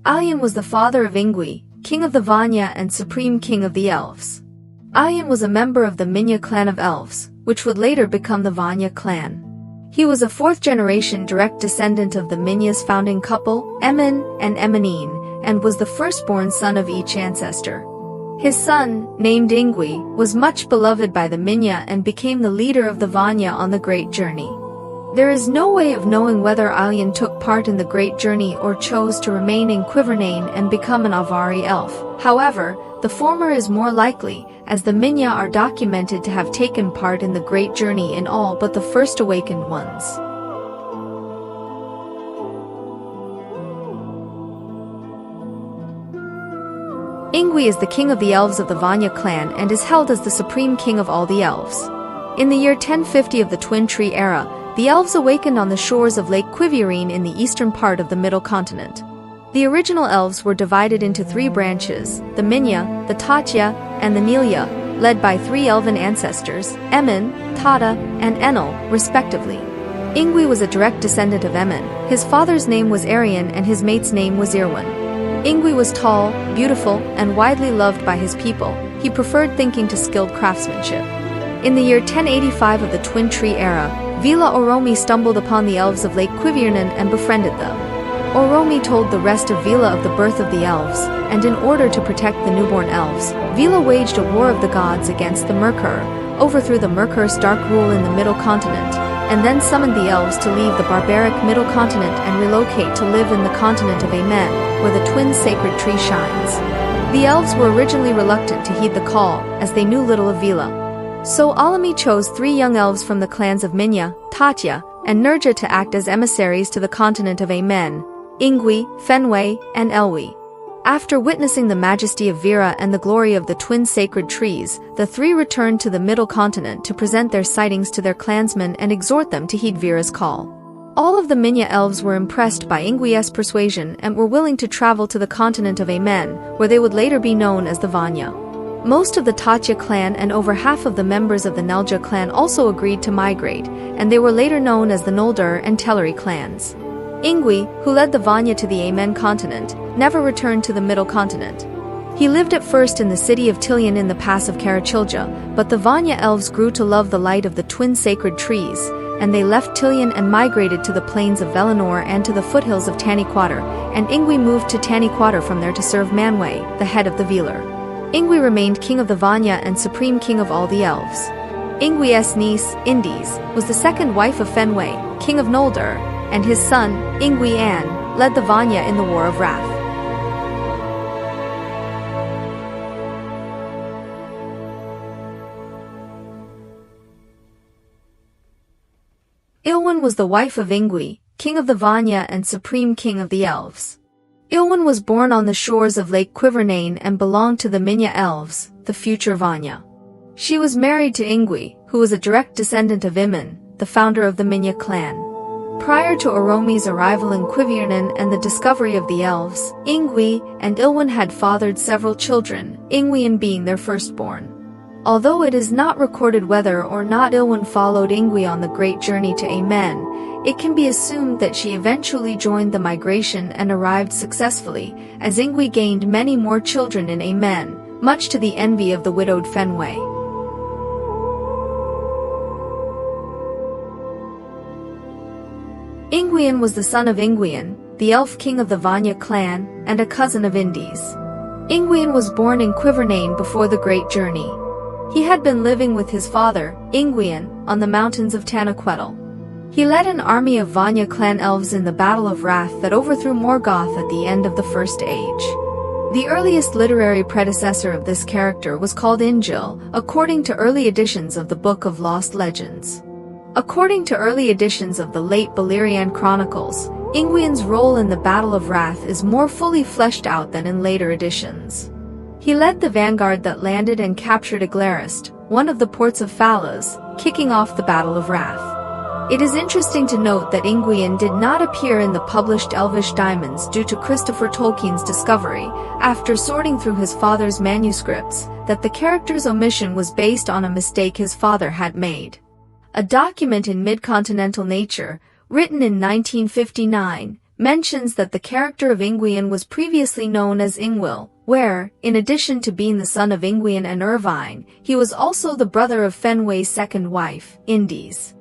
Elien was the father of Ingvi, king of the Vanya and supreme king of the Elves. Elien was a member of the Minya clan of Elves, which would later become the Vanya clan. He was a fourth-generation direct descendant of the Minya's founding couple, Emin and Eminine, and was the firstborn son of each ancestor. His son, named Ingvi, was much beloved by the Minya and became the leader of the Vanya on the Great Journey. There is no way of knowing whether Elien took part in the Great Journey or chose to remain in Quivernain and become an Avari elf. However, the former is more likely, as the Minya are documented to have taken part in the Great Journey in all but the first awakened ones. Ingvi is the king of the Elves of the Vanya clan and is held as the supreme king of all the Elves. In the year 1050 of the Twin Tree era, the Elves awakened on the shores of Lake Quivernain in the eastern part of the Middle Continent. The original Elves were divided into three branches, the Minya, the Tatya, and the Nelia, led by three elven ancestors, Emin, Tata, and Enel, respectively. Ingvi was a direct descendant of Emin. His father's name was Arian and his mate's name was Irwin. Ingvi was tall, beautiful, and widely loved by his people. He preferred thinking to skilled craftsmanship. In the year 1085 of the Twin Tree era, Vila Oromi stumbled upon the Elves of Lake Quivernain and befriended them. Oromi told the rest of Vila of the birth of the Elves, and in order to protect the newborn Elves, Vila waged a war of the gods against the Merkur, overthrew the Merkur's dark rule in the Middle Continent, and then summoned the Elves to leave the barbaric Middle Continent and relocate to live in the continent of Amen, where the twin sacred tree shines. The Elves were originally reluctant to heed the call, as they knew little of Vila. So Alami chose three young elves from the clans of Minya, Tatya, and Nurja to act as emissaries to the continent of Amen, Ingvi, Fenway, and Elwi. After witnessing the majesty of Vera and the glory of the twin sacred trees, the three returned to the Middle Continent to present their sightings to their clansmen and exhort them to heed Vera's call. All of the Minya elves were impressed by Ingvi's persuasion and were willing to travel to the continent of Amen, where they would later be known as the Vanya. Most of the Tatya clan and over half of the members of the Nelja clan also agreed to migrate, and they were later known as the Noldor and Teleri clans. Ingvi, who led the Vanya to the Amen continent, never returned to the Middle Continent. He lived at first in the city of Tilion in the pass of Karachilja, but the Vanya elves grew to love the light of the twin sacred trees, and they left Tilion and migrated to the plains of Velinor and to the foothills of Taniquater, and Ingvi moved to Taniquater from there to serve Manwë, the head of the Velar. Ingvi remained king of the Vanya and supreme king of all the elves. Ingvi's niece, Indies, was the second wife of Fenway, king of Noldor, and his son, Ingvi An, led the Vanya in the War of Wrath. Ilwyn was the wife of Ingvi, king of the Vanya and supreme king of the Elves. Ilwyn was born on the shores of Lake Quivernain and belonged to the Minya Elves, the future Vanya. She was married to Ingvi, who was a direct descendant of Iman, the founder of the Minya clan. Prior to Oromi's arrival in Quivernain and the discovery of the Elves, Ingvi and Ilwyn had fathered several children, Ingvian being their firstborn. Although it is not recorded whether or not Ilwyn followed Ingvi on the Great Journey to Amen, it can be assumed that she eventually joined the migration and arrived successfully, as Ingvi gained many more children in Amen, much to the envy of the widowed Fenway. Ingwian was the son of Ingwian, the elf king of the Vanya clan, and a cousin of Indies. Ingwian was born in Quivernain before the Great Journey. He had been living with his father, Ingwian, on the mountains of Tanaquetal. He led an army of Vanya clan elves in the Battle of Wrath that overthrew Morgoth at the end of the First Age. The earliest literary predecessor of this character was called Ingil, according to early editions of the Book of Lost Legends. According to early editions of the late Balerian Chronicles, Ingwian's role in the Battle of Wrath is more fully fleshed out than in later editions. He led the vanguard that landed and captured Aglarist, one of the ports of Falas, kicking off the Battle of Wrath. It is interesting to note that Ingwian did not appear in the published Elvish Diamonds due to Christopher Tolkien's discovery, after sorting through his father's manuscripts, that the character's omission was based on a mistake his father had made. A document in mid-continental nature, written in 1959, mentions that the character of Ingwian was previously known as Ingwil, where, in addition to being the son of Ingwian and Irvine, he was also the brother of Fenway's second wife, Indies.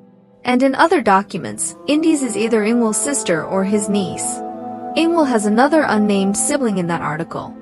And in other documents, Indies is either Ingwil's sister or his niece. Ingwil has another unnamed sibling in that article.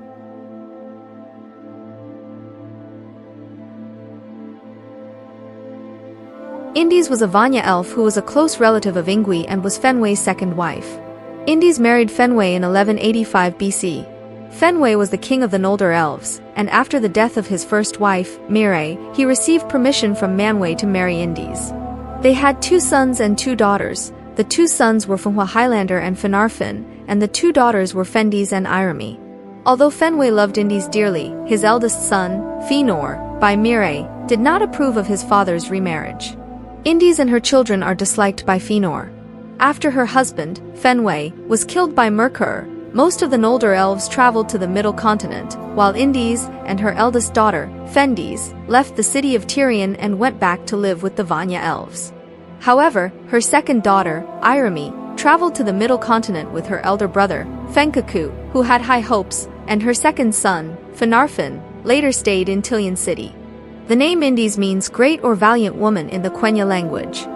Indies was a Vanya elf who was a close relative of Ingwi and was Fenway's second wife. Indies married Fenway in 1185 BC. Fenway was the king of the Noldor Elves, and after the death of his first wife, Mire, he received permission from Manwë to marry Indies. They had 2 sons and 2 daughters. The 2 sons were Finwë Highlander and Finarfin, and the 2 daughters were Fendis and Irami. Although Fenway loved Indies dearly, his eldest son, Fëanor, by Mire, did not approve of his father's remarriage. Indies and her children are disliked by Fëanor. After her husband, Fenway, was killed by Merkur, most of the Noldor elves traveled to the Middle Continent, while Indies and her eldest daughter, Fendis, left the city of Tirion and went back to live with the Vanya elves. However, her second daughter, Irami, traveled to the Middle Continent with her elder brother, Fenkaku, who had high hopes, and her second son, Finarfin, later stayed in Tilion City. The name Indies means great or valiant woman in the Quenya language.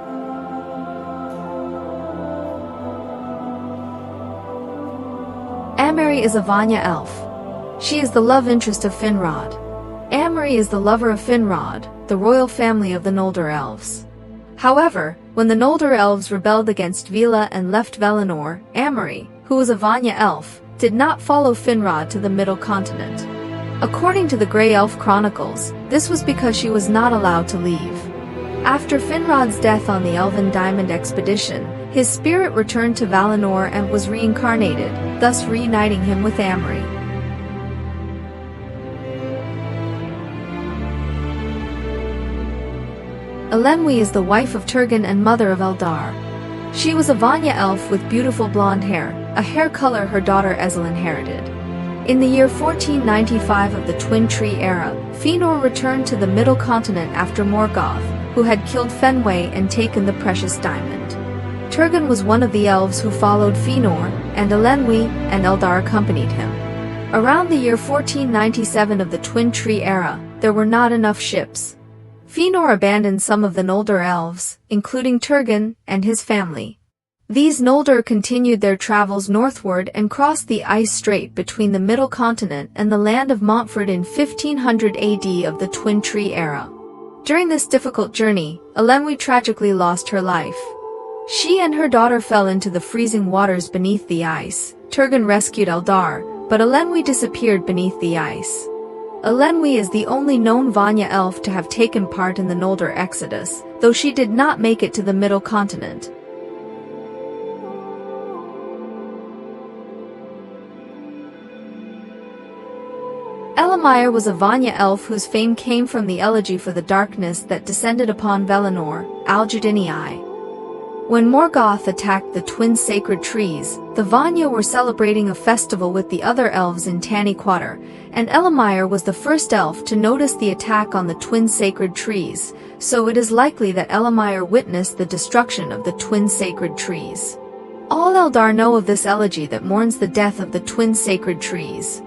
Amari is a Vanya elf. She is the love interest of Finrod. Amari is the lover of Finrod, the royal family of the Noldor elves. However, when the Noldor elves rebelled against Vila and left Valinor, Amari, who was a Vanya elf, did not follow Finrod to the Middle Continent. According to the Grey Elf Chronicles, this was because she was not allowed to leave. After Finrod's death on the Elven Diamond Expedition, his spirit returned to Valinor and was reincarnated, thus reuniting him with Amari. Elenwi is the wife of Turgon and mother of Eldar. She was a Vanya elf with beautiful blonde hair, a hair color her daughter Ezel inherited. In the year 1495 of the Twin Tree era, Fëanor returned to the Middle Continent after Morgoth, who had killed Fenway and taken the precious diamond. Turgon was one of the elves who followed Fëanor, and Elenwi and Eldar accompanied him. Around the year 1497 of the Twin Tree era, there were not enough ships. Fëanor abandoned some of the Noldor elves, including Turgon and his family. These Noldor continued their travels northward and crossed the ice strait between the Middle Continent and the land of Montfort in 1500 AD of the Twin Tree era. During this difficult journey, Elenwi tragically lost her life. She and her daughter fell into the freezing waters beneath the ice. Turgon rescued Eldar, but Elenwi disappeared beneath the ice. Elenwi is the only known Vanya elf to have taken part in the Noldor exodus, though she did not make it to the Middle Continent. Elamir was a Vanya elf whose fame came from the elegy for the darkness that descended upon Valinor, Al-Judinii. When Morgoth attacked the twin sacred trees, the Vanya were celebrating a festival with the other elves in Taniquater, and Elamir was the first elf to notice the attack on the twin sacred trees, so it is likely that Elamir witnessed the destruction of the twin sacred trees. All Eldar know of this elegy that mourns the death of the twin sacred trees.